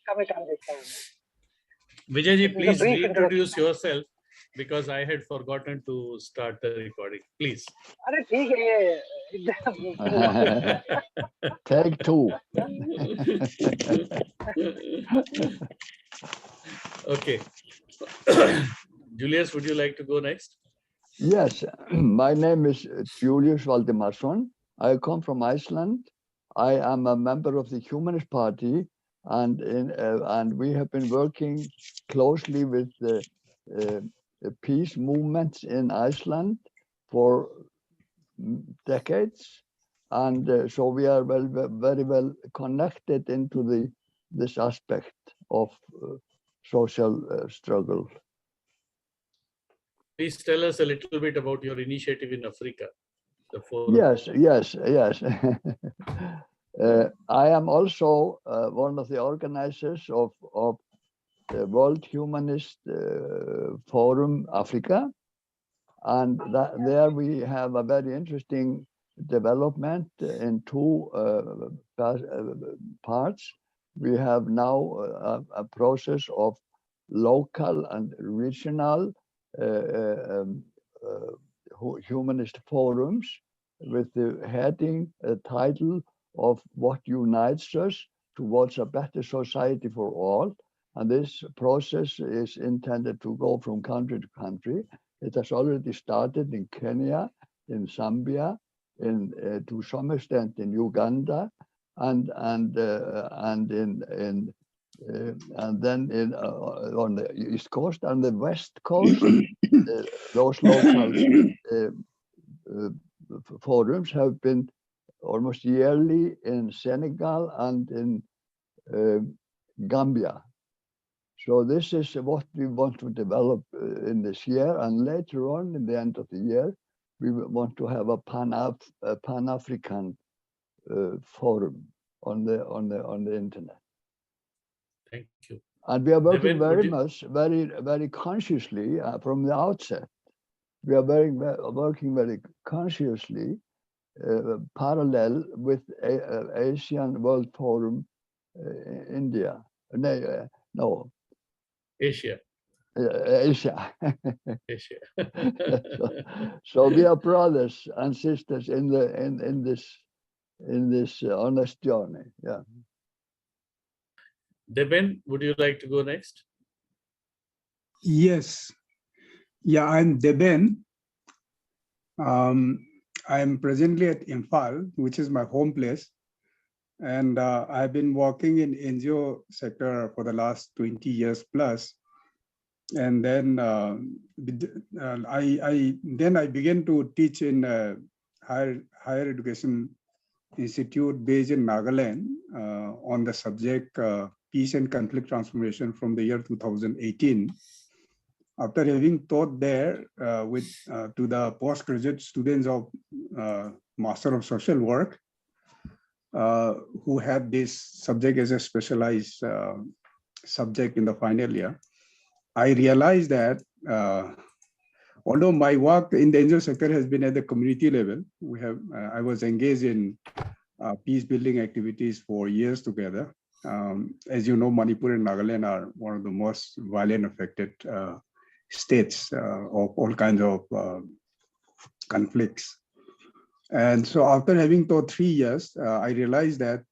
Comment कर देता हूँ। Vijay ji, please reintroduce yourself because I had forgotten to start the recording. Please. अरे ठीक है ये Take two. Okay. Julius, would you like to go next? Yes, my name is Julius Valdimarsson. I come from Iceland. I am a member of the Humanist Party, and we have been working closely with the peace movements in Iceland for decades, and so we are very well connected into this aspect of social struggle. Please tell us a little bit about your initiative in Africa. The forum. Yes. I am also one of the organizers of the World Humanist Forum Africa, and there we have a very interesting development in two parts. We have now a process of local and regional humanist forums with the heading title of What Unites Us Towards a Better Society for All. And this process is intended to go from country to country. It has already started in Kenya, in Zambia, to some extent in Uganda, and then on the East Coast and the West Coast. Those local forums have been almost yearly in Senegal and in Gambia. So this is what we want to develop in this year, and later on, in the end of the year, we want to have a Pan-African forum on the internet. Thank you. And we are working very consciously from the outset. We are working very consciously parallel with Asian World Forum India. No. Asia. Asia. Asia. So we are brothers and sisters in this honest journey. Yeah. Deben, would you like to go next? Yes. Yeah, I'm Deben. I'm presently at Imphal, which is my home place. And I've been working in NGO sector for the last 20 years plus. And then I began to teach in a higher education institute based in Nagaland on the subject Peace and Conflict Transformation from the year 2018. After having taught there to the postgraduate students of Master of Social Work, who had this subject as a specialized subject in the final year, I realized that although my work in the NGO sector has been at the community level, I was engaged in peace building activities for years together. As you know, Manipur and Nagaland are one of the most violent affected states of all kinds of conflicts. And so after having taught 3 years, I realized that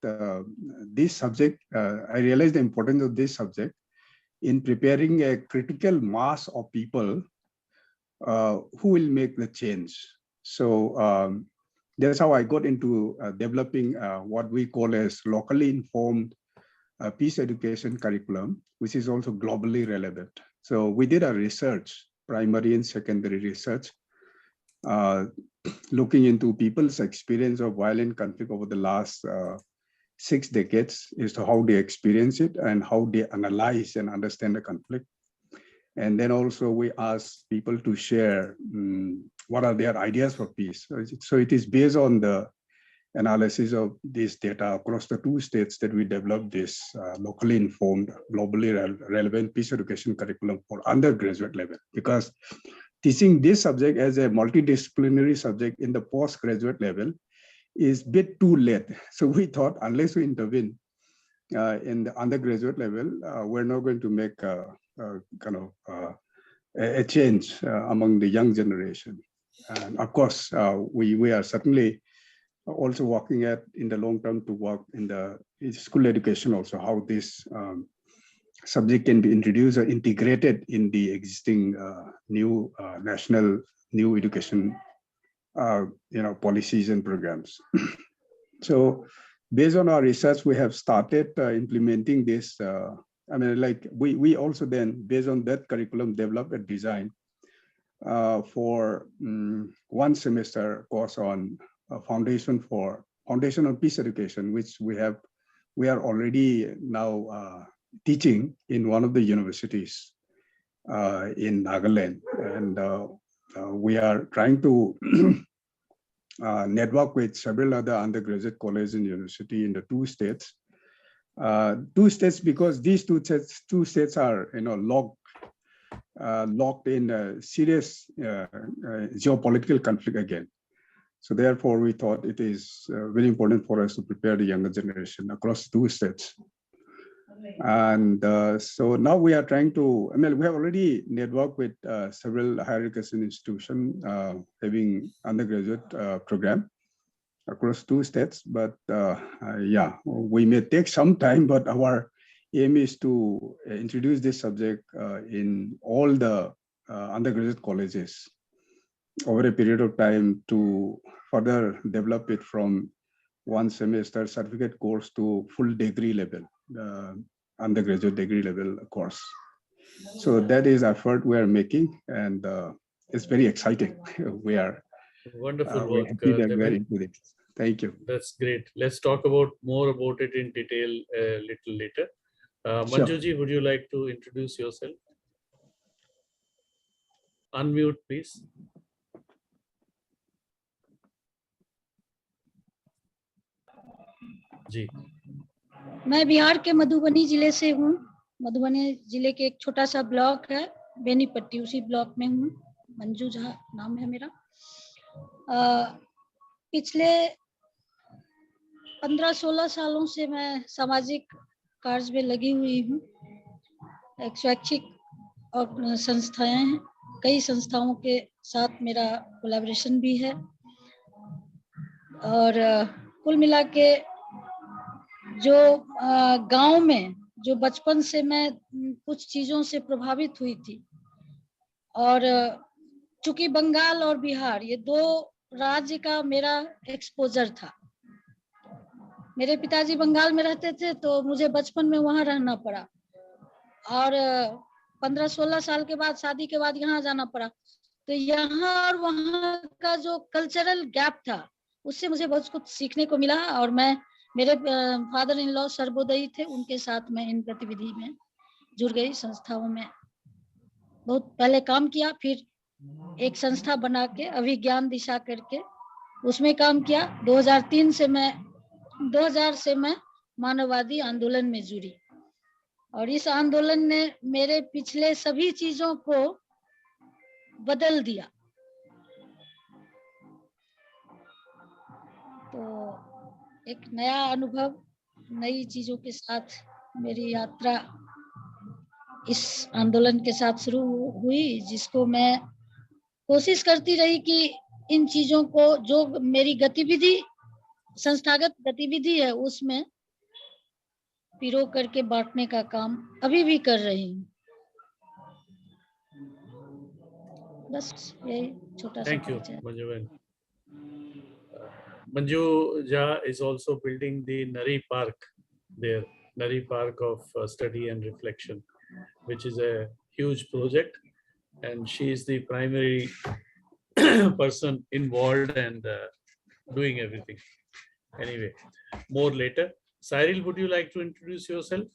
this subject, I realized the importance of this subject in preparing a critical mass of people who will make the change. So that's how I got into developing what we call as locally informed peace education curriculum, which is also globally relevant. So we did a research, primary and secondary research, looking into people's experience of violent conflict over the last 6 decades as to how they experience it and how they analyze and understand the conflict. And then also we asked people to share what are their ideas for peace. So it is based on the analysis of this data across the 2 states that we developed this locally informed, globally relevant peace education curriculum for undergraduate level. Because teaching this subject as a multidisciplinary subject in the postgraduate level is a bit too late. So we thought unless we intervene in the undergraduate level, we're not going to make a change among the young generation. And of course, we are certainly also working in the long term to work in the school education also, how this subject can be introduced or integrated in the existing new national new education policies and programs. So based on our research, we have started implementing this. We also then, based on that curriculum, develop a design for 1 semester course on foundation on peace education, which we are already now teaching in one of the universities in Nagaland, and we are trying to network with several other undergraduate colleges and university in the 2 states. 2 states because these two states are locked in a serious geopolitical conflict again. So therefore, we thought it is very important for us to prepare the younger generation across 2 states. And so now we are trying to, we have already networked with several higher education institutions having undergraduate program across 2 states. But yeah, we may take some time, but our aim is to introduce this subject in all the undergraduate colleges over a period of time to further develop it from 1 semester certificate course to full degree level, undergraduate degree level course. So that is effort we are making, and it's very exciting. We are wonderful we're work. happy that we're into this. Thank you. That's great. Let's talk more about it in detail a little later. Sure. Manjuji, would you like to introduce yourself? Unmute, please. जी मैं बिहार के मधुबनी जिले से हूँ। मधुबनी जिले के एक छोटा सा ब्लॉक है बेनीपट्टी, उसी ब्लॉक में हूँ। मंजू झा नाम है मेरा। पिछले 15-16 सालों से मैं सामाजिक कार्य में लगी हुई हूँ। एक स्वैच्छिक और संस्थाएं हैं, कई संस्थाओं के साथ मेरा कोलैबोरेशन भी है, और कुल मिला के जो गांव में जो बचपन से मैं कुछ चीजों से प्रभावित हुई थी, और चूंकि बंगाल और बिहार ये 2 राज्य का मेरा एक्सपोजर था। मेरे पिताजी बंगाल में रहते थे तो मुझे बचपन में वहां रहना पड़ा, और 15-16 साल के बाद शादी के बाद यहाँ जाना पड़ा। तो यहाँ और वहाँ का जो कल्चरल गैप था उससे मुझे बहुत कुछ सीखने को मिला, और मैं मेरे फादर इन लॉ सर्वोदयी थे, उनके साथ मैं इन गतिविधि में जुड़ गई। संस्थाओं में बहुत पहले काम किया, फिर एक संस्था बना के अभिज्ञान दिशा करके उसमें काम किया। 2000 से मैं मानववादी आंदोलन में जुड़ी, और इस आंदोलन ने मेरे पिछले सभी चीजों को बदल दिया। तो एक नया अनुभव, नई चीजों के साथ मेरी यात्रा इस आंदोलन के साथ शुरू हुई, जिसको मैं कोशिश करती रही कि इन चीजों को, जो मेरी गतिविधि संस्थागत गतिविधि है, उसमें पिरो करके बांटने का काम अभी भी कर रही हूँ। बस यही छोटा सा। Thank you, Manju. Manju Jha is also building the Nari Park there, Nari Park of Study and Reflection, which is a huge project, and she is the primary person involved and doing everything. Anyway, more later. Cyril, would you like to introduce yourself?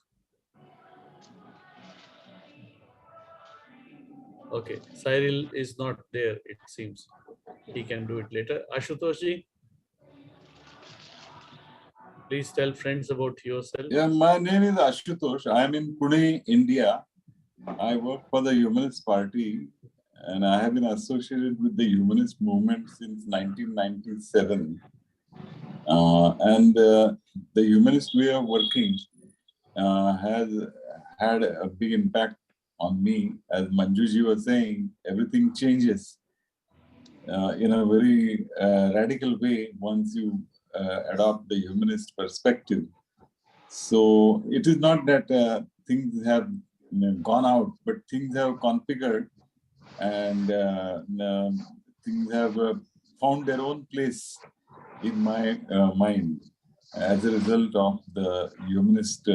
Okay, Cyril is not there, it seems. He can do it later. Ashutosh ji, please tell friends about yourself. Yeah, my name is Ashutosh. I am in Pune, India. I work for the Humanist Party, and I have been associated with the Humanist movement since 1997. The Humanist way of working has had a big impact on me. As Manjuji was saying, everything changes in a very radical way once you adopt the humanist perspective. So it is not that things have gone out, but things have configured and things have found their own place in my mind as a result of the humanist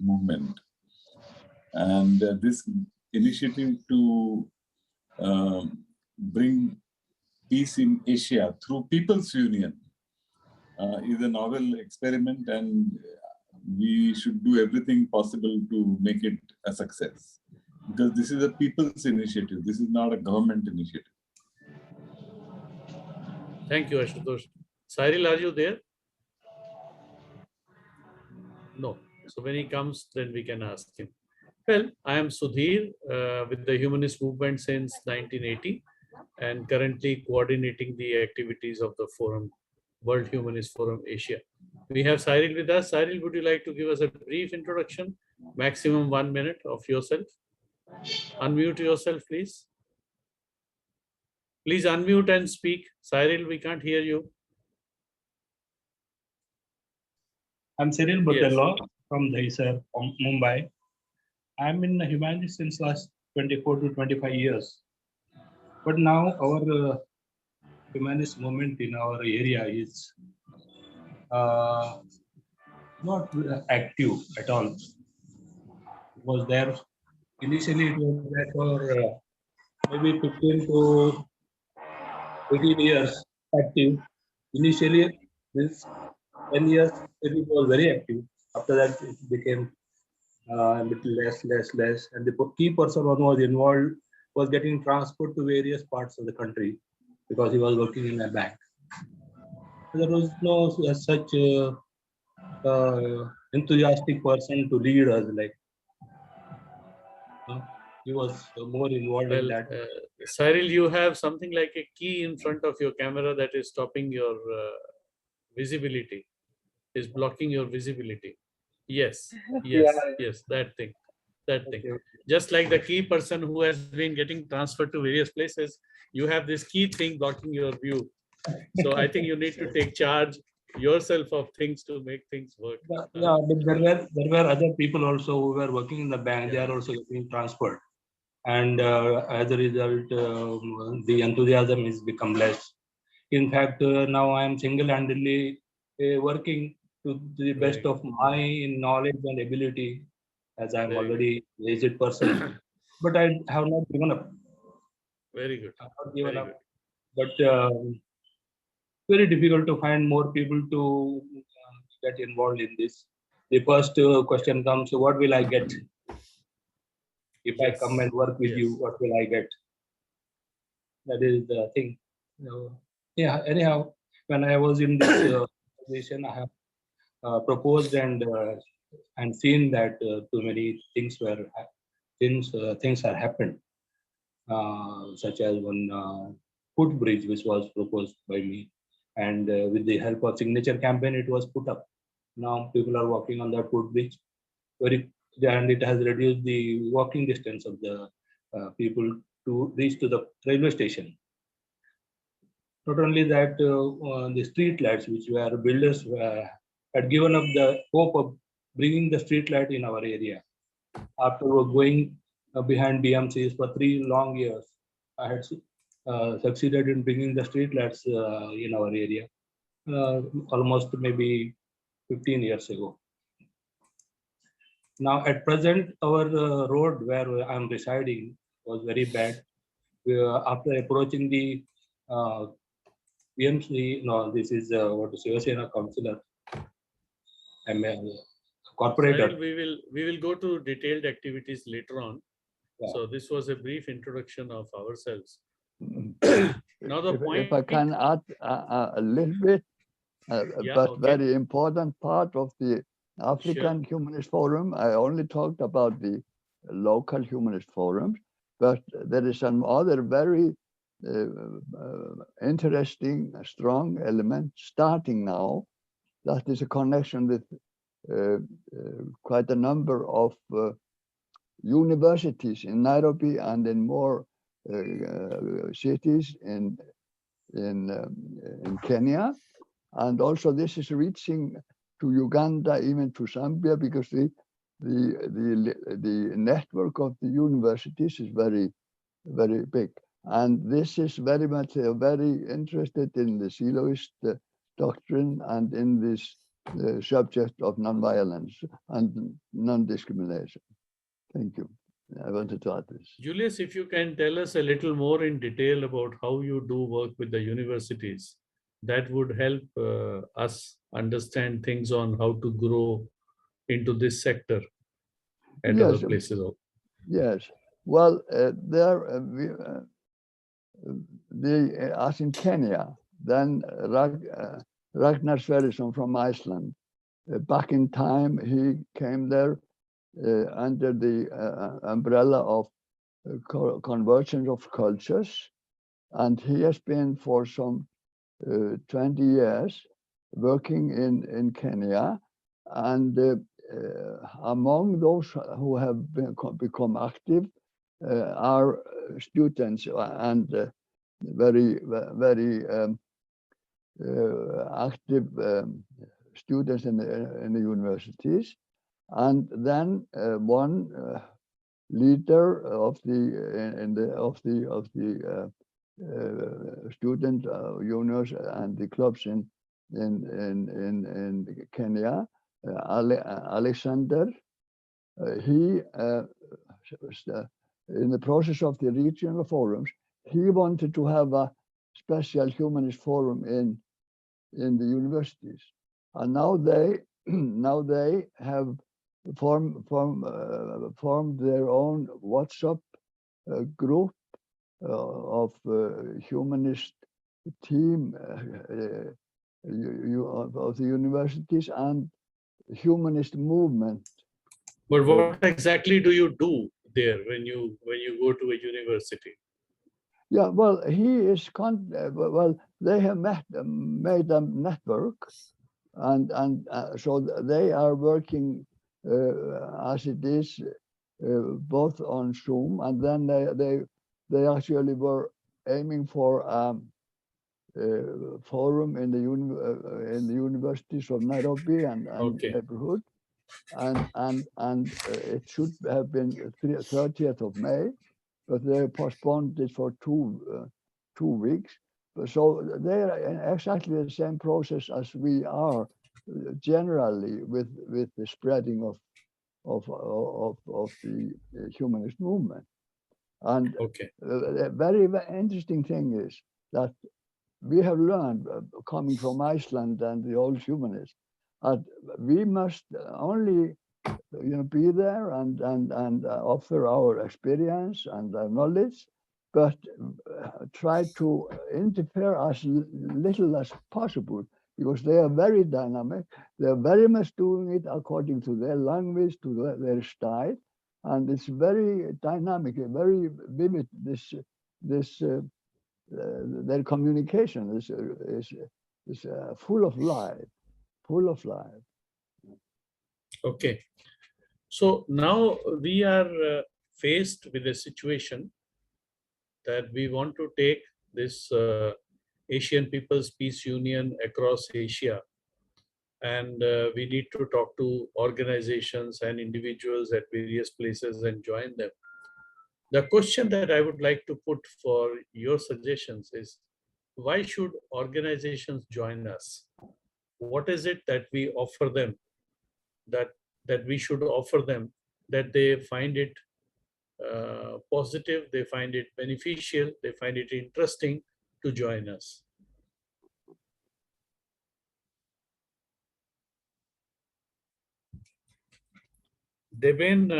movement. And this initiative to bring peace in Asia through People's Union is a novel experiment, and we should do everything possible to make it a success. Because this is a people's initiative. This is not a government initiative. Thank you, Ashutosh. Cyril, are you there? No. So when he comes, then we can ask him. Well, I am Sudhir with the Humanist Movement since 1980 and currently coordinating the activities of the forum, World Humanist Forum Asia. We have Cyril with us. Cyril, would you like to give us a brief introduction, maximum 1 minute of yourself? Unmute yourself, please. Please unmute and speak. Cyril, we can't hear you. I'm Cyril Botello from Dahisar, Mumbai. I'm in Humanist since last 24 to 25 years. But now our Humanist movement in our area is not active at all. It was there, initially it was there for maybe 15 to 18 years active. Initially, this 10 years it was very active. After that, it became a little less. And the key person who was involved was getting transferred to various parts of the country because he was working in a bank. There was no such enthusiastic person to lead us. Like he was more involved in that. Cyril, you have something like a key in front of your camera that is stopping your visibility, is blocking your visibility. Yes, yes, that thing. Just like the key person who has been getting transferred to various places, you have this key thing blocking your view. So I think you need to take charge yourself of things to make things work. Yeah, but there were other people also who were working in the bank. They are also getting transferred, and as a result, the enthusiasm has become less. In fact, now I am single-handedly working to the best of my knowledge and ability, as I am already an aged person. But I have not given up. Very good. I have not given up. But very difficult to find more people to get involved in this. The first question comes, what will I get? If I come and work with you, what will I get? That is the thing. Yeah, anyhow, when I was in this position, I have proposed and seen that too many things things have happened, such as one footbridge which was proposed by me, and with the help of signature campaign, it was put up. Now people are walking on that footbridge, and it has reduced the walking distance of the people to reach to the railway station. Not only that, the street lights, which were builders had given up the hope of bringing the street light in our area. After going behind BMCs for 3 long years, I had succeeded in bringing the street lights in our area, almost maybe 15 years ago. Now, at present, our road where I'm residing was very bad. After approaching the BMC, no, this is what is Shivasena councillor, I'm a corporator. Cyril, we will go to detailed activities later on. Yeah. So this was a brief introduction of ourselves. Now the point. If I can add a little bit, very important part of the African Humanist Forum. I only talked about the local Humanist forums, but there is another very interesting, strong element starting now. That is a connection with quite a number of universities in Nairobi and in more cities in Kenya. And also this is reaching to Uganda, even to Zambia, because the network of the universities is very, very big. And this is very much very interested in the Siloist doctrine and in this subject of nonviolence and non-discrimination. Thank you. I wanted to add this. Julius, if you can tell us a little more in detail about how you do work with the universities, that would help us understand things on how to grow into this sector at other places. Yes. Well, as in Kenya, then Ragnar Sverrisson from Iceland, back in time, he came there under the umbrella of convergence of cultures, and he has been for some 20 years working in Kenya, and among those who have become active are students and very active students in the universities, and then one leader of the student unions and the clubs in Kenya, Alexander. He in the process of the regional forums, he wanted to have a special humanist forum in the universities, and now they have formed their own WhatsApp group of humanist team of the universities and humanist movement. But what exactly do you do there when you go to a university? Yeah, well, they have made a network, and so they are working as it is both on Zoom, and then they actually were aiming for a forum in the universities of Nairobi and neighborhood, and it should have been 30th of May, but they postponed it for two weeks. So they are in exactly the same process as we are generally with the spreading of the humanist movement. And a very interesting thing is that we have learned, coming from Iceland and the old humanists, that we must only be there and offer our experience and our knowledge, but try to interfere as little as possible, because they are very dynamic. They are very much doing it according to their language, to their style, and it's very dynamic, very vivid. Their communication is full of life, Okay. So now we are faced with a situation that we want to take this Asian People's Peace Union across Asia, and we need to talk to organizations and individuals at various places and join them. The question that I would like to put for your suggestions is, why should organizations join us? What is it that we offer them, that we should offer them, that they find it positive, they find it beneficial, they find it interesting to join us? Deben,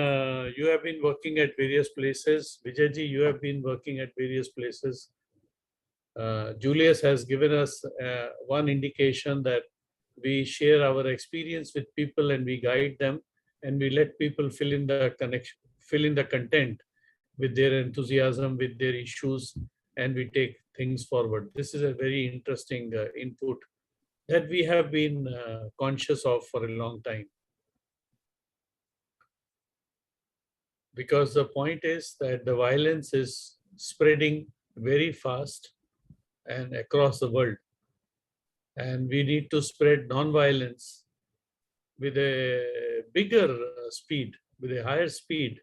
you have been working at various places. Vijayji, you have been working at various places. Julius has given us one indication that we share our experience with people and we guide them, and we let people fill in the connection, fill in the content with their enthusiasm, with their issues, and we take things forward. This is a very interesting input that we have been conscious of for a long time. because the point is that the violence is spreading very fast and across the world. And we need to spread non-violence with a bigger speed, with a higher speed.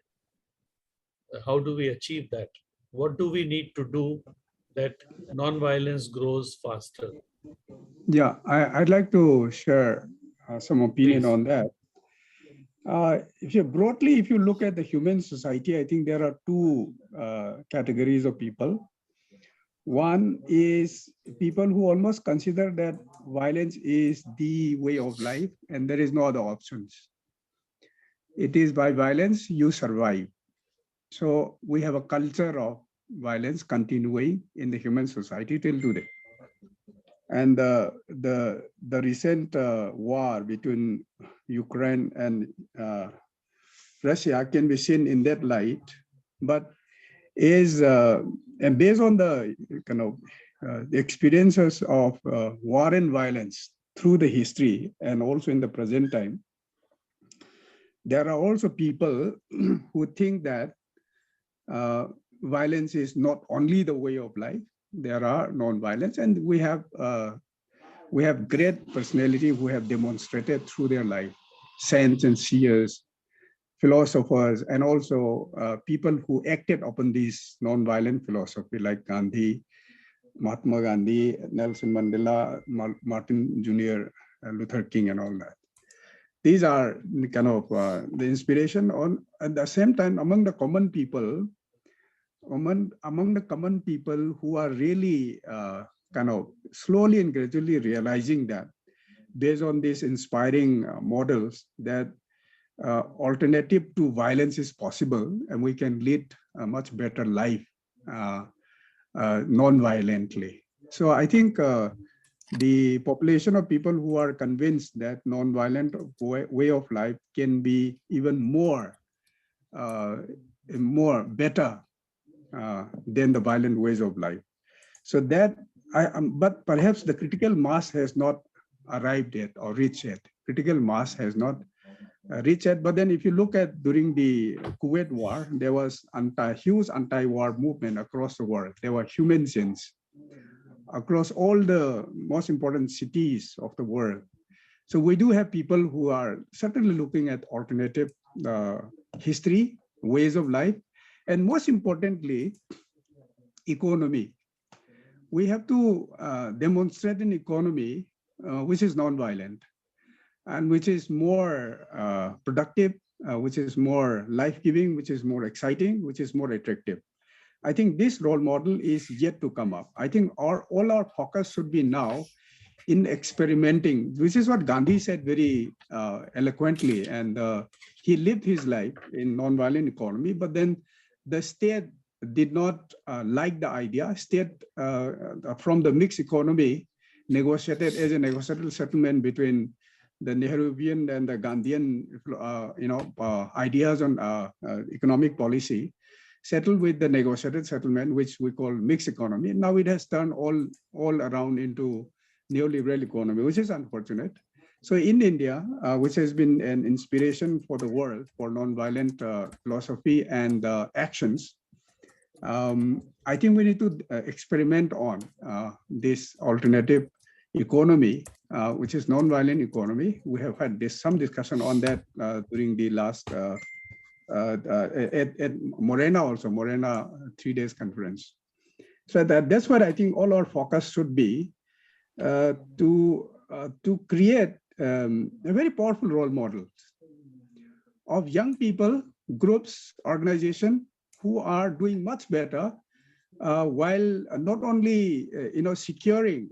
How do we achieve that? What do we need to do that non-violence grows faster? Yeah, I'd like to share some opinion Please. on that. If you look at the human society, I think there are two categories of people. One is people who almost consider that violence is the way of life and there is no other options. It is by violence you survive. So we have a culture of violence continuing in the human society till today. And the recent war between Ukraine and Russia can be seen in that light, but is and based on the kind of the experiences of war and violence through the history and also in the present time, there are also people who think that violence is not only the way of life. There are non-violence, and we have great personality who have demonstrated through their life, saints and seers, philosophers, and also people who acted upon this non-violent philosophy like Gandhi, Mahatma Gandhi, Nelson Mandela, Martin Jr., Luther King, and all that. These are kind of the inspiration on, at the same time, among the common people, who are really kind of slowly and gradually realizing that based on these inspiring models that alternative to violence is possible and we can lead a much better life non-violently. So I think the population of people who are convinced that non-violent way of life can be even more better than the violent ways of life. So that, but perhaps the critical mass has not arrived yet or reached yet. Critical mass has not reached yet. But then if you look at during the Kuwait War, there was huge anti-war movement across the world. There were Humanists across all the most important cities of the world. So we do have people who are certainly looking at alternative history, ways of life, and most importantly, economy. We have to demonstrate an economy which is non-violent and which is more productive, which is more life-giving, which is more exciting, which is more attractive. I think this role model is yet to come up. I think all our focus should be now in experimenting, which is what Gandhi said very eloquently. And he lived his life in non-violent economy, but then the state did not like the idea. State from the mixed economy negotiated as a negotiable settlement between the Nehruvian and the Gandhian ideas on economic policy, settled with the negotiated settlement, which we call mixed economy. Now it has turned all around into neoliberal economy, which is unfortunate. So in India, which has been an inspiration for the world for non-violent philosophy and actions, I think we need to experiment on this alternative economy, which is non-violent economy. We have had some discussion on that during the last at Morena 3 days conference. So that's what I think all our focus should be to create a very powerful role model of young people, groups, organizations who are doing much better while not only securing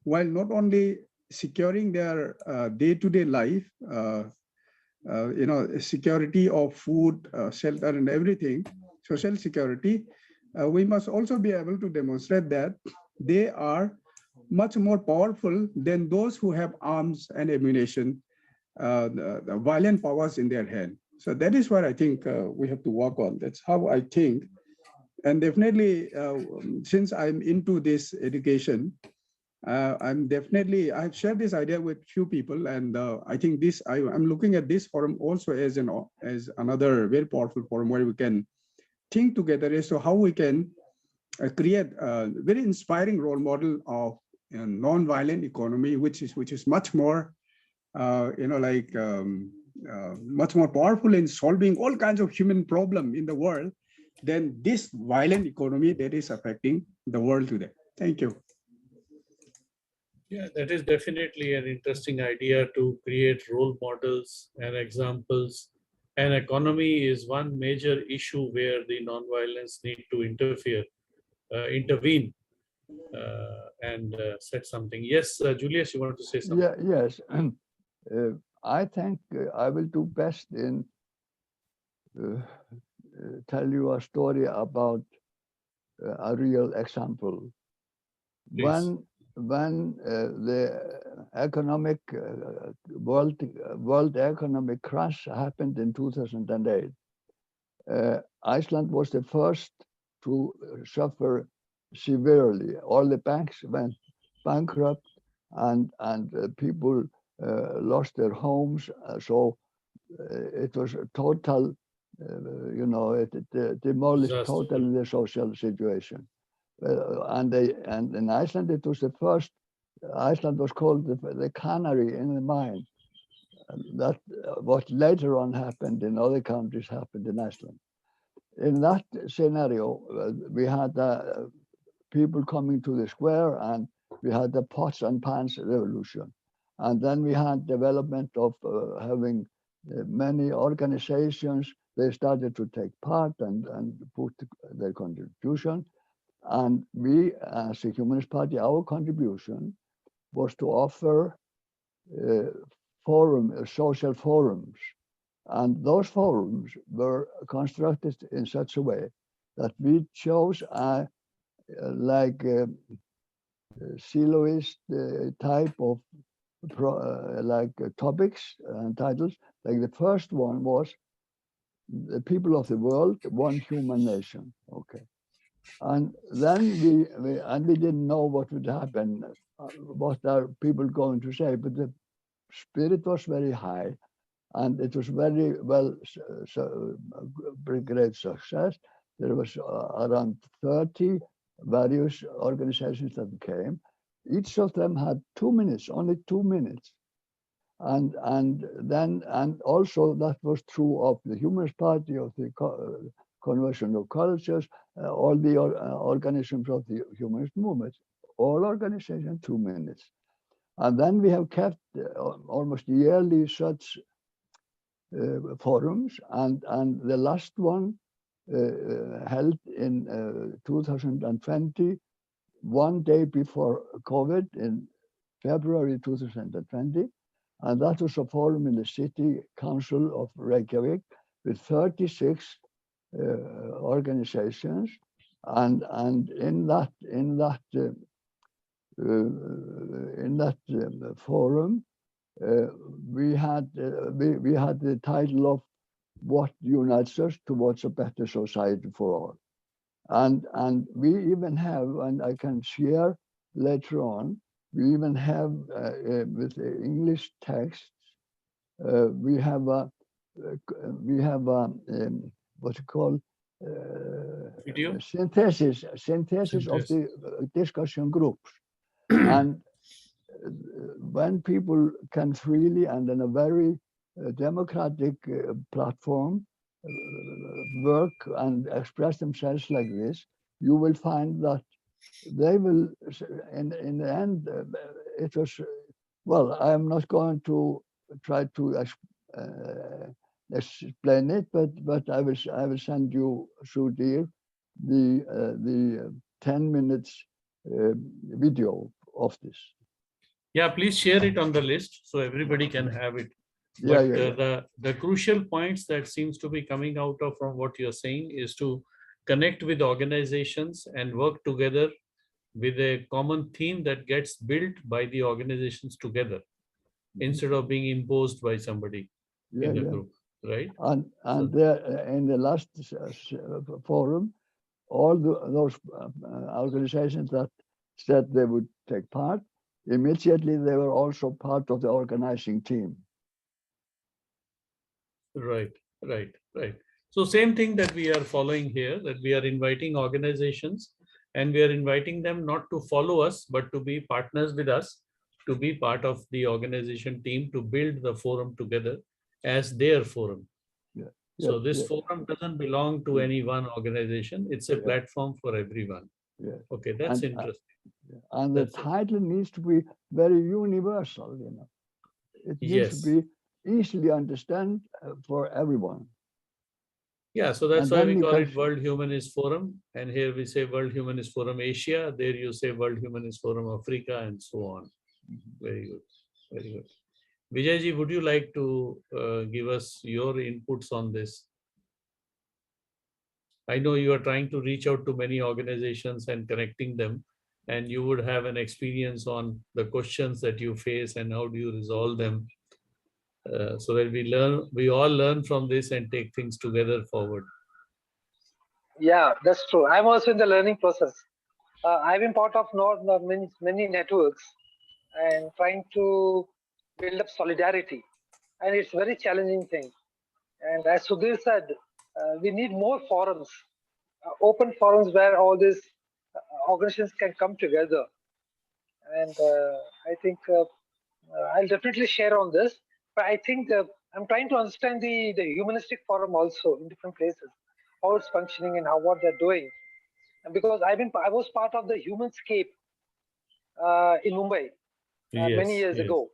while not only securing their day-to-day life, security of food, shelter, and everything, social security. We must also be able to demonstrate that they are much more powerful than those who have arms and ammunition, the violent powers in their hand. So that is what I think we have to work on. That's how I think. And definitely, since I'm into this education, I've shared this idea with few people, and I think I'm looking at this forum also as another very powerful forum where we can think together as to how we can create a very inspiring role model of a non-violent economy, which is much more, much more powerful in solving all kinds of human problem in the world than this violent economy that is affecting the world today. Thank you. Yeah, that is definitely an interesting idea to create role models and examples. And economy is one major issue where the non-violence need to intervene, and set something. Yes, Julius, you want to say something? Yeah, yes. I think I will do best in tell you a story about a real example. Please. When the economic world economic crash happened in 2008, Iceland was the first to suffer severely. All the banks went bankrupt, and people lost their homes. So it was a total, it demolished Disaster. totally the social situation. And in Iceland, it was the first. Iceland was called the canary in the mine. That what later on happened in other countries happened in Iceland. In that scenario, we had people coming to the square, and we had the pots and pans revolution. And then we had development of having many organizations. They started to take part and put their contribution. And we, as a Humanist Party, our contribution was to offer social forums. And those forums were constructed in such a way that we chose siloist type of topics and titles. Like the first one was the people of the world, one human nation. Okay. And then we didn't know what would happen, what are people going to say, but the spirit was very high, and it was very well, great success. There was around 30 various organizations that came. Each of them had 2 minutes, only 2 minutes. And also that was true of the Humanist Party, of the Conversion of Cultures, all the organizations of the Humanist movement, all organizations, 2 minutes. And then we have kept almost yearly such forums, and the last one held in 2020, one day before COVID, in February 2020. And that was a forum in the City Council of Reykjavik with 36 organizations, and in that forum we had the title of "What Unites Us Towards a Better Society for All," and we even have, and I can share later on, we even have with the English texts, we have a what you call Video? synthesis of the discussion groups. And when people can freely and in a very democratic platform work and express themselves like this, you will find that they will, in the end, it was, well, I'm not going to try to explain it, but I will send you, Sudhir, the 10 minutes video of this. Yeah, please share it on the list so everybody can have it. Yeah, But the crucial points that seems to be coming out of from what you're saying is to connect with organizations and work together with a common theme that gets built by the organizations together instead of being imposed by somebody in the group, right? And there, in the last forum, all those organizations that said they would take part, immediately they were also part of the organizing team. Right, right, right. So same thing that we are following here, that we are inviting organizations and we are inviting them not to follow us, but to be partners with us, to be part of the organization team, to build the forum together as their forum. Yeah. So Yeah, this yeah, forum doesn't belong to any one organization. It's a Yeah. platform for everyone. yeah. Okay, that's And, interesting. And the That's it. title needs to be very universal, you know. It needs to Yes. be easily understand for everyone. Yeah, so that's And why then we you call can it World Humanist Forum. And here we say World Humanist Forum Asia. There you say World Humanist Forum Africa and so on. Very good. Very good. Vijayji, would you like to give us your inputs on this? I know you are trying to reach out to many organizations and connecting them, and you would have an experience on the questions that you face and how do you resolve them, so that we all learn from this and take things together forward. Yeah, that's true. I'm also in the learning process. I've been part of not many networks and trying to build up solidarity, and it's a very challenging thing. And as Sudhir said, we need more forums, open forums where all these organizations can come together. And I think I'll definitely share on this. But I think I'm trying to understand the humanistic forum also in different places, how it's functioning and how what they're doing. And because I was part of the Humanscape in Mumbai many Yes, years yes, ago,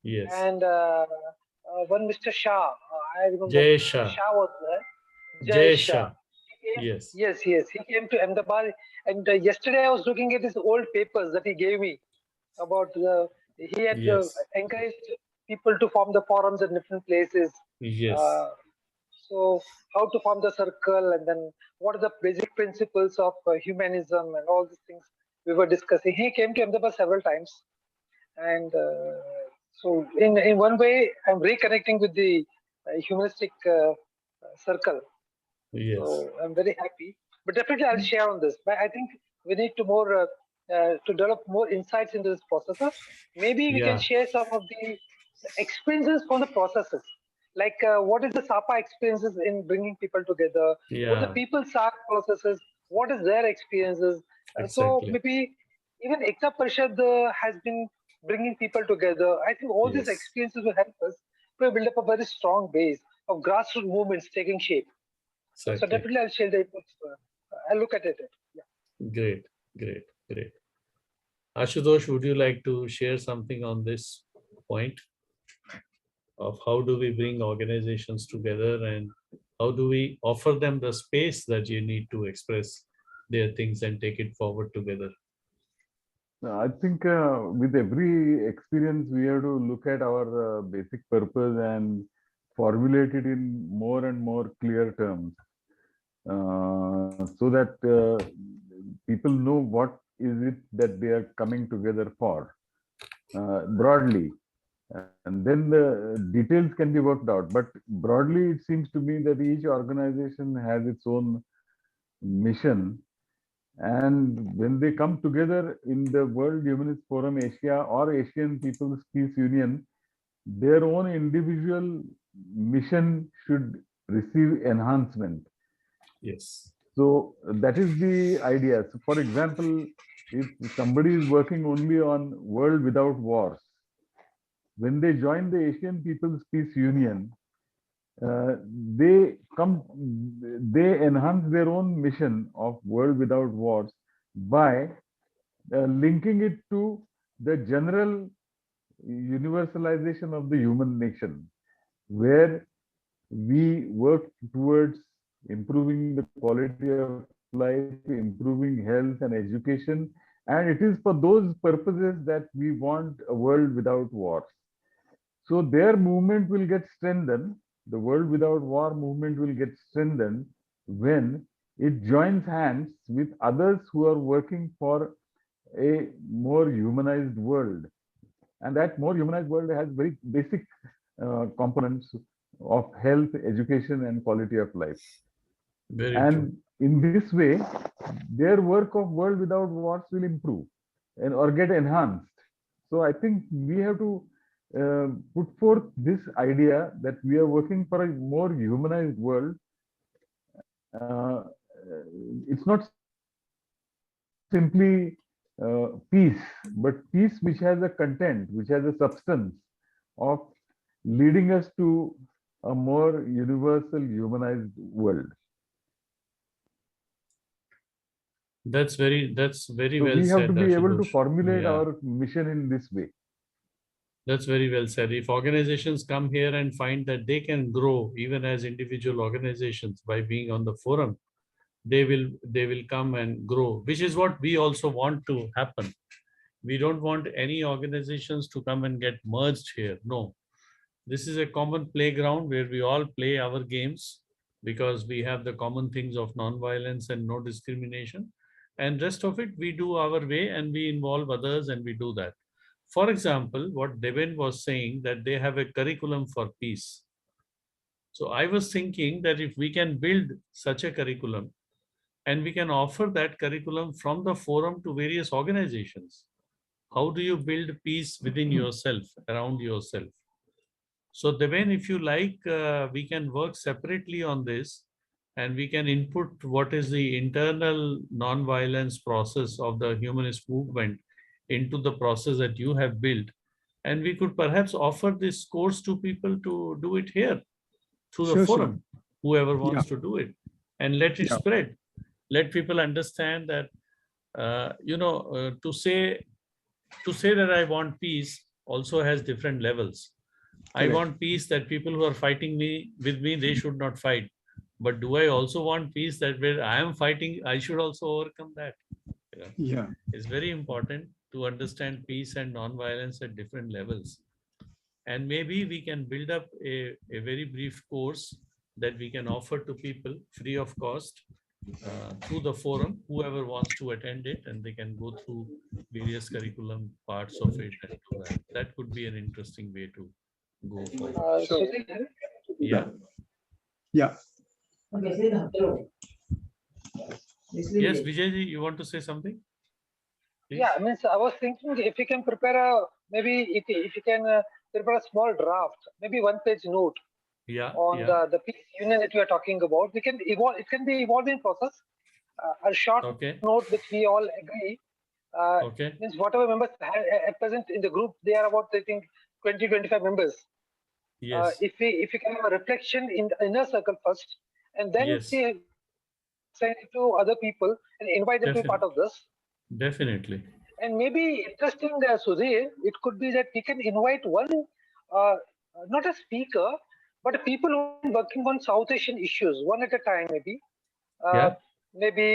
yes. and when Mr. Shah, I remember Jay Mr. Shah. Shah was there. Jay Jay Shah. Shah. He came, Yes. yes, yes, he came to Ahmedabad, and yesterday I was looking at his old papers that he gave me about he had Yes. encouraged people to form the forums in different places. Yes. So how to form the circle, and then what are the basic principles of humanism and all these things we were discussing. He came to Ahmedabad several times, and so in one way, I'm reconnecting with the humanistic circle. Yes. So I'm very happy. But definitely, I'll share on this. But I think we need to more to develop more insights into this processes. Maybe we can Yeah. share some of the experiences from the processes. Like what is the SAPA experiences in bringing people together? What the Yeah. people SAP processes? What is their experiences? So Exactly. maybe even Ekta Parishad has been bringing people together. I think all these Yes. experiences will help us to build up a very strong base of grassroots movements taking shape. So Exactly. definitely I'll share the inputs. I'll look at it. Yeah. Great. Great. Great. Ashutosh, would you like to share something on this point of how do we bring organizations together and how do we offer them the space that you need to express their things and take it forward together? I think with every experience, we have to look at our basic purpose and formulate it in more and more clear terms, so that people know what is it that they are coming together for broadly. And then the details can be worked out. But broadly, it seems to me that each organization has its own mission. And when they come together in the World Humanist Forum Asia or Asian People's Peace Union, their own individual mission should receive enhancement. Yes. So that is the idea. So for example, if somebody is working only on World Without Wars, when they join the Asian People's Peace Union, they enhance their own mission of World Without Wars by linking it to the general universalization of the human nation, where we work towards improving the quality of life, improving health and education. And it is for those purposes that we want a world without wars. So their movement will get strengthened. The World Without War movement will get strengthened when it joins hands with others who are working for a more humanized world. And that more humanized world has very basic components of health, education, and quality of life. Very true. And in this way, their work of World Without Wars will improve. and or get enhanced. So I think we have to put forth this idea that we are working for a more humanized world. It's not simply peace, but peace which has a content, which has a substance of leading us to a more universal, humanized world. That's very So well we have to said, be able to Ashutosh. formulate Yeah. our mission in this way. That's very well said. If organizations come here and find that they can grow even as individual organizations by being on the forum, they will come and grow, which is what we also want to happen. We don't want any organizations to come and get merged here. No, this is a common playground where we all play our games because we have the common things of non-violence and no discrimination. And rest of it, we do our way and we involve others and we do that. For example, what Devin was saying that they have a curriculum for peace. So I was thinking that if we can build such a curriculum and we can offer that curriculum from the forum to various organizations, how do you build peace within yourself, around yourself? So Devin, if you like, we can work separately on this and we can input what is the internal non-violence process of the humanist movement into the process that you have built. And we could perhaps offer this course to people to do it here through the Sure, forum, whoever Yeah. wants to do it, and let it Yeah. spread. Let people understand that, to say that I want peace also has different levels. I Correct. want peace that people who are fighting with me, they should not fight. But do I also want peace that where I am fighting, I should also overcome that? Yeah. It's very important to understand peace and non-violence at different levels. And maybe we can build up a very brief course that we can offer to people free of cost through the forum, whoever wants to attend it, and they can go through various curriculum parts of it and do that. That could be an interesting way to go forward. Sudhir, Yeah. Yeah. Yes, Vijayji, you want to say something? Please? yeah, I mean, so I was thinking if you can prepare if you can prepare a small draft, maybe one-page note Yeah. on Yeah. the peace union that we are talking about. We can evolve. It can be evolving process. A short Okay. note which we all agree Okay. means whatever members at present in the group, they are about I think 20-25 members. Yes. If we can have a reflection in the inner circle first, and then Yes. we send it to other people and invite them to be part of this. Definitely. And maybe interesting, Sudhir, it could be that we can invite one, not a speaker, but people who are working on South Asian issues, one at a time, maybe. Yeah. Maybe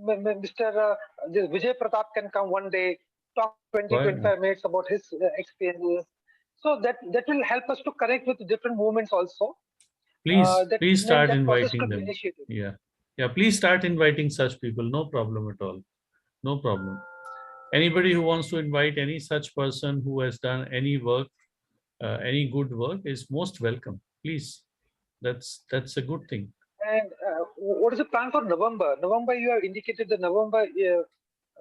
Mr. This Vijay Pratap can come one day, talk 20-25 minutes about his experiences. So that will help us to connect with different movements also. Please start that process inviting could be them. initiated. Yeah. Yeah. Please start inviting such people. No problem at all. No problem. Anybody who wants to invite any such person who has done any work, any good work is most welcome. Please. That's a good thing. And what is the plan for November? November, you have indicated the November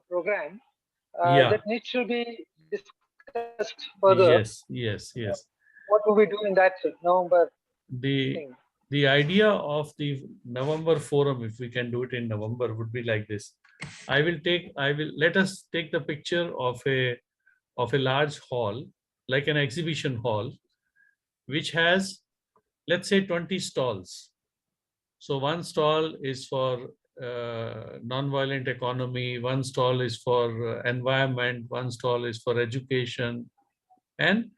program Yeah. that needs to be discussed further. Yes. What will we do in that November The thing? the idea of the November forum, if we can do it in November, would be like this. Let us take the picture of a large hall, like an exhibition hall, which has, let's say, 20 stalls. So one stall is for non-violent economy, one stall is for environment, one stall is for education. And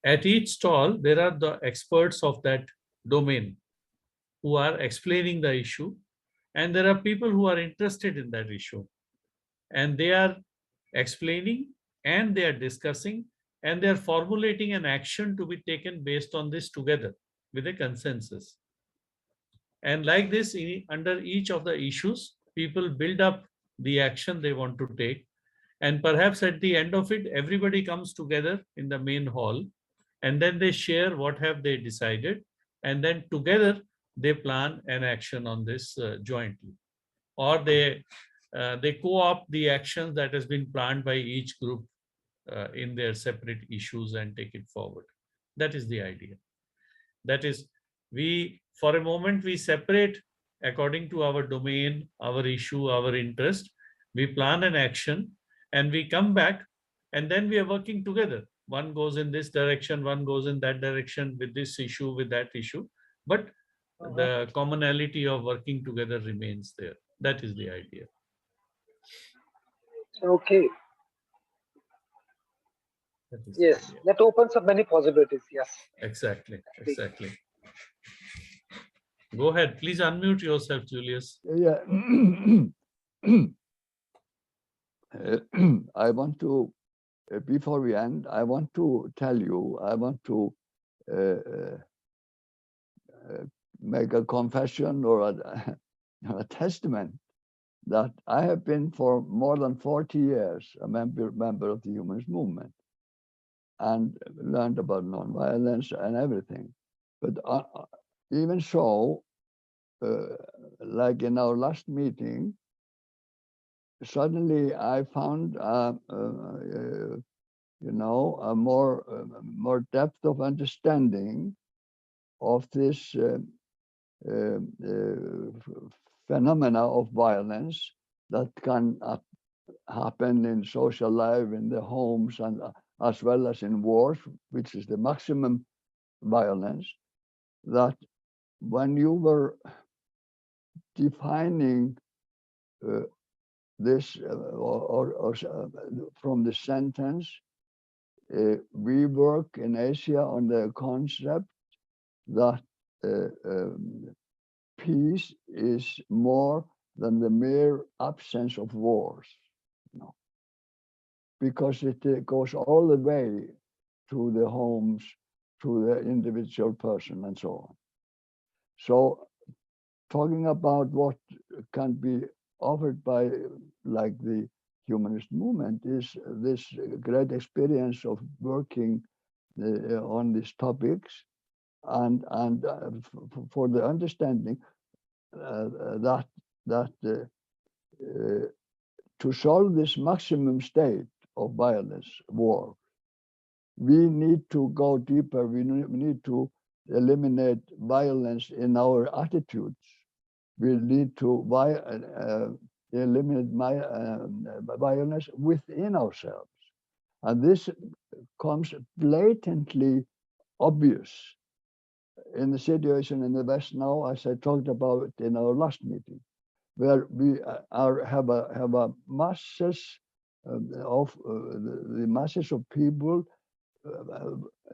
at each stall, there are the experts of that domain who are explaining the issue. And there are people who are interested in that issue. And they are explaining and they are discussing and they are formulating an action to be taken based on this together with a consensus. And like this, under each of the issues, people build up the action they want to take. And perhaps at the end of it, everybody comes together in the main hall and then they share what have they decided. And then together they plan an action on this jointly. Or they they co-opt the actions that has been planned by each group in their separate issues and take it forward. That is the idea. That is, we, for a moment, we separate according to our domain, our issue, our interest. We plan an action and we come back, and then we are working together. One goes in this direction, one goes in that direction with this issue, with that issue. But the commonality of working together remains there. That is the idea. Okay. That is Yes, the idea. that opens up many possibilities. Yes. Exactly. Exactly. Go ahead. Please unmute yourself, Julius. Yeah. I want to, before we end, I want to tell you, I want to make a confession or a testament that I have been for more than 40 years a member of the Humanist movement and learned about nonviolence and everything. But even so, like in our last meeting, suddenly I found, you know, a more depth of understanding of this phenomena of violence that can happen in social life, in the homes, and as well as in wars, which is the maximum violence. That when you were defining this or from the sentence, we work in Asia on the concept that peace is more than the mere absence of wars, you know, because it goes all the way to the homes, to the individual person, and so on. So, talking about what can be offered by, like, the humanist movement is this great experience of working on these topics, and for the understanding that to solve this maximum state of violence, war, we need to go deeper. We need to eliminate violence in our attitudes. We need to eliminate violence within ourselves. And this comes blatantly obvious in the situation in the West now, as I talked about in our last meeting, where we have a masses of the masses of people.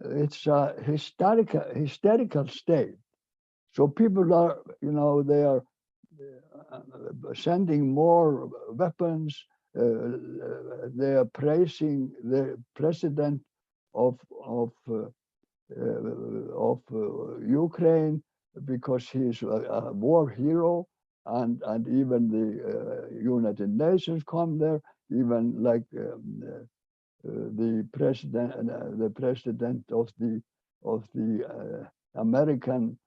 It's a hysterical state. So people are, you know, they are sending more weapons. They are praising the president of Ukraine because he's a war hero, and even the United Nations come there, even like the president of the American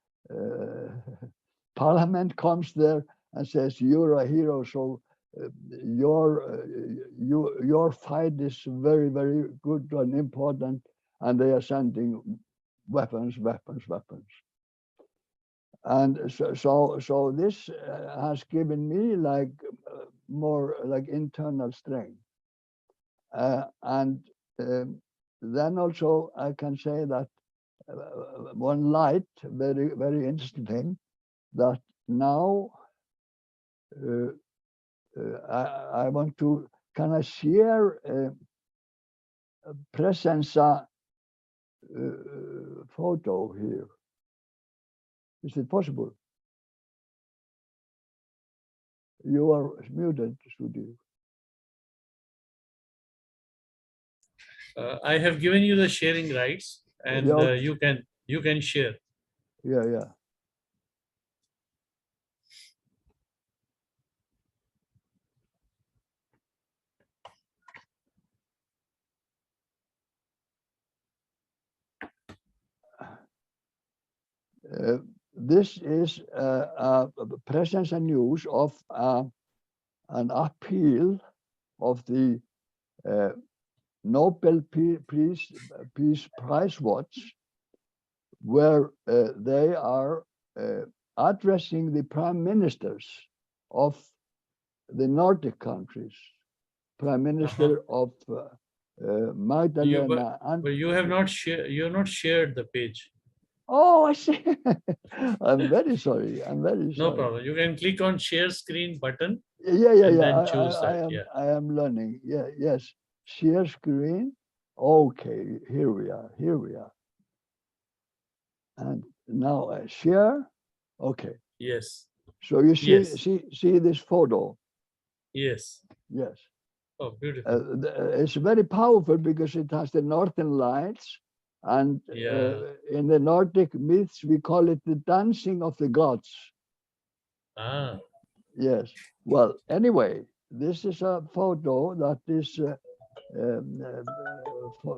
parliament comes there and says, "You're a hero, so your fight is very, very good and important," and they are sending weapons. And so this has given me like more like internal strength. And then also I can say that one light, very, very interesting thing, that now I want to, can I share a presenza photo here? Is it possible? You are muted, Sudhir. I have given you the sharing rights, and you can share. Yeah. This is a presence and news of an appeal of the Nobel Peace Prize Watch, where they are addressing the prime ministers of the Nordic countries, Prime Minister of Magdalena. But you have not shared. You have not shared the page. Oh, I see. I'm very sorry. I'm very sorry. No problem. You can click on share screen button. Yeah. And then choose that. I am learning. Yeah, yes. Share screen. Okay, here we are. And now I share. Okay. Yes. So you see, Yes. see this photo. Yes. Yes. Oh, beautiful. It's very powerful because it has the northern lights, and in the Nordic myths we call it the dancing of the gods. Ah. Yes. Well, anyway, this is a photo that is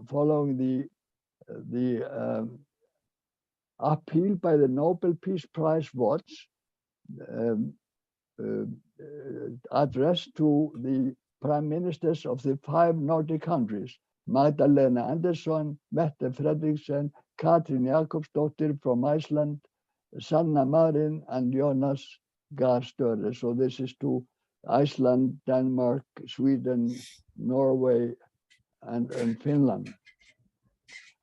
following the appeal by the Nobel Peace Prize Watch addressed to the prime ministers of the 5 Nordic countries: Magdalena Andersson, Mette Frederiksen, Katrin Jakobsdottir from Iceland, Sanna Marin, and Jonas Gahr Støre. So this is to Iceland, Denmark, Sweden, Norway, and Finland,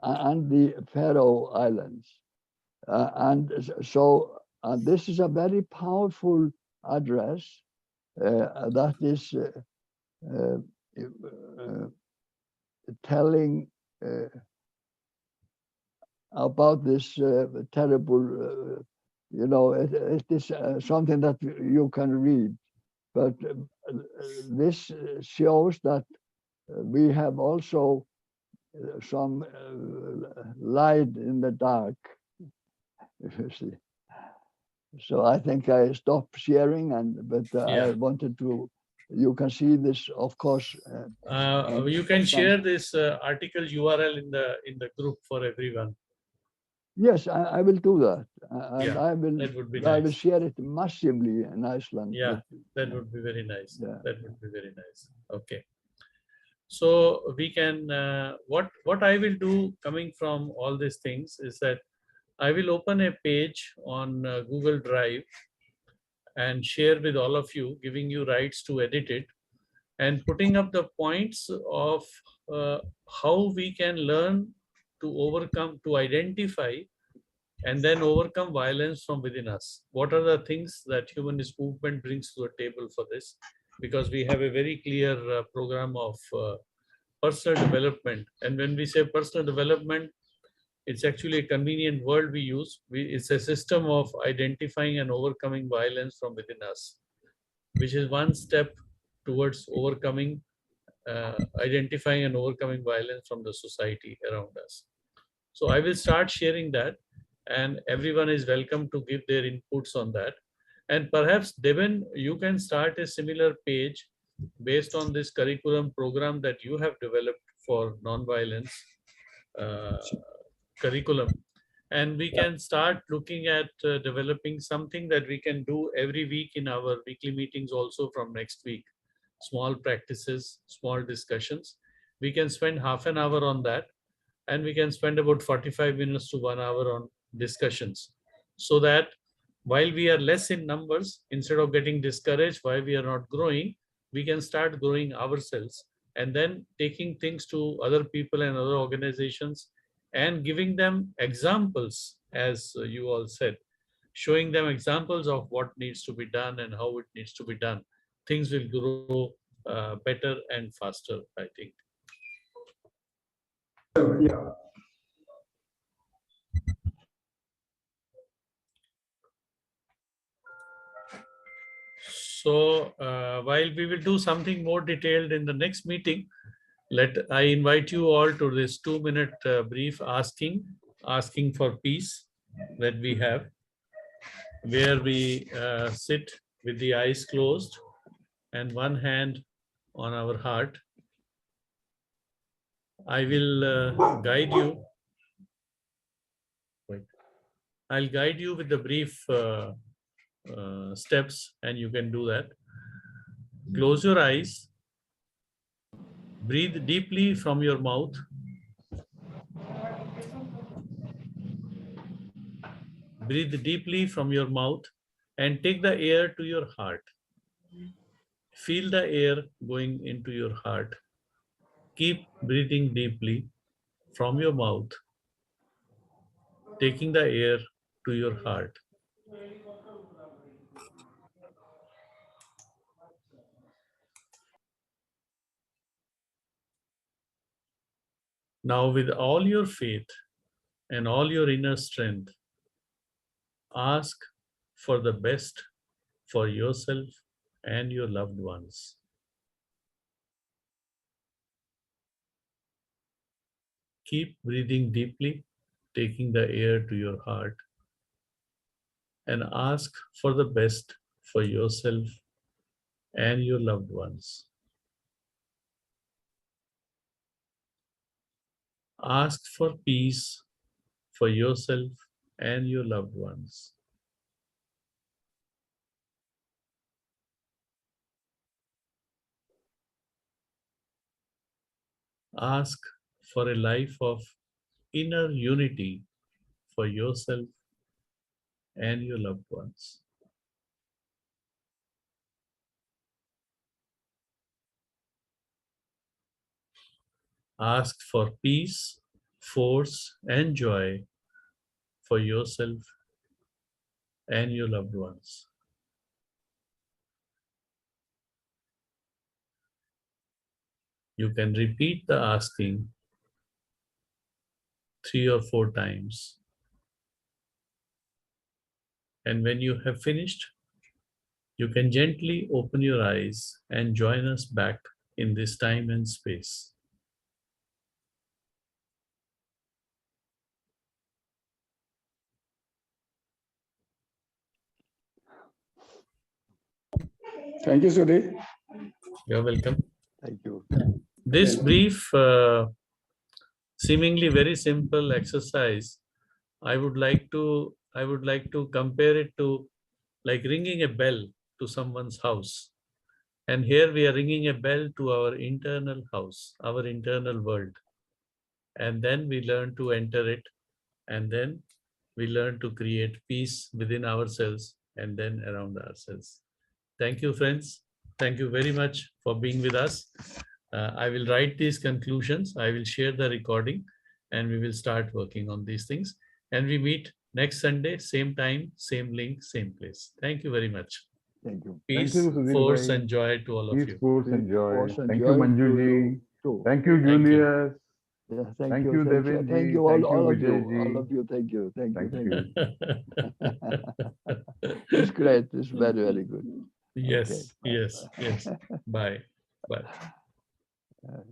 and the Faroe Islands. And so this is a very powerful address that is telling about this terrible, it is something that you can read, but this shows that we have also some light in the dark, you see. So I think I stopped sharing, but I wanted to. You can see this, of course. You can share this article URL in the group for everyone. Yes, I will do that, and I will. That would be I will nice. share it massively in Iceland. Yeah, that would be very nice. Yeah. That would be very nice. Okay. So we can. What I will do coming from all these things is that I will open a page on Google Drive and share with all of you, giving you rights to edit it and putting up the points of how we can learn to overcome, to identify and then overcome violence from within us. What are the things that humanist movement brings to the table for this? Because we have a very clear program of personal development. And when we say personal development, it's actually a convenient word we use. It's a system of identifying and overcoming violence from within us, which is one step towards overcoming, identifying and overcoming violence from the society around us. So I will start sharing that, and everyone is welcome to give their inputs on that. And perhaps, Devin, you can start a similar page based on this curriculum program that you have developed for nonviolence curriculum. And we can start looking at developing something that we can do every week in our weekly meetings also from next week. Small practices, small discussions. We can spend half an hour on that, and we can spend about 45 minutes to 1 hour on discussions, so that while we are less in numbers, instead of getting discouraged while we are not growing, we can start growing ourselves, and then taking things to other people and other organizations and giving them examples, as you all said, showing them examples of what needs to be done and how it needs to be done. Things will grow better and faster, I think. Yeah. So while we will do something more detailed in the next meeting, I invite you all to this 2-minute brief asking for peace that we have, where we sit with the eyes closed and one hand on our heart. I will guide you. Wait. I'll guide you with the brief steps, and you can do that. Close your eyes. Breathe deeply from your mouth. Breathe deeply from your mouth and take the air to your heart. Feel the air going into your heart. Keep breathing deeply from your mouth, taking the air to your heart. Now, with all your faith and all your inner strength, ask for the best for yourself and your loved ones. Keep breathing deeply, taking the air to your heart, and ask for the best for yourself and your loved ones. Ask for peace for yourself and your loved ones. Ask for a life of inner unity for yourself and your loved ones. Ask for peace, force, and joy for yourself and your loved ones. You can repeat the asking 3 or 4 times. And when you have finished, you can gently open your eyes and join us back in this time and space. Thank you, Sudhi. You're welcome. Thank you. This brief, seemingly very simple exercise, I would like to compare it to like ringing a bell to someone's house. And here we are ringing a bell to our internal house, our internal world. And then we learn to enter it, and then we learn to create peace within ourselves and then around ourselves. Thank you, friends. Thank you very much for being with us. I will write these conclusions. I will share the recording, and we will start working on these things. And we meet next Sunday, same time, same link, same place. Thank you very much. Thank you. Thank Peace, you, Sudhir force, bhai. and joy to all of Peace, you. force, and joy. Force and Thank you, joy to Manju ji. you too. Thank you, Thank you. Julius. Yeah, Thank you, Devin Thank ji. you, Thank you, all of Vijay you. All ji. of you. Thank you. Thank you. Thank Thank you. you. It's great. It's very, very good. Yes, yes, yes. Bye. Bye. Okay.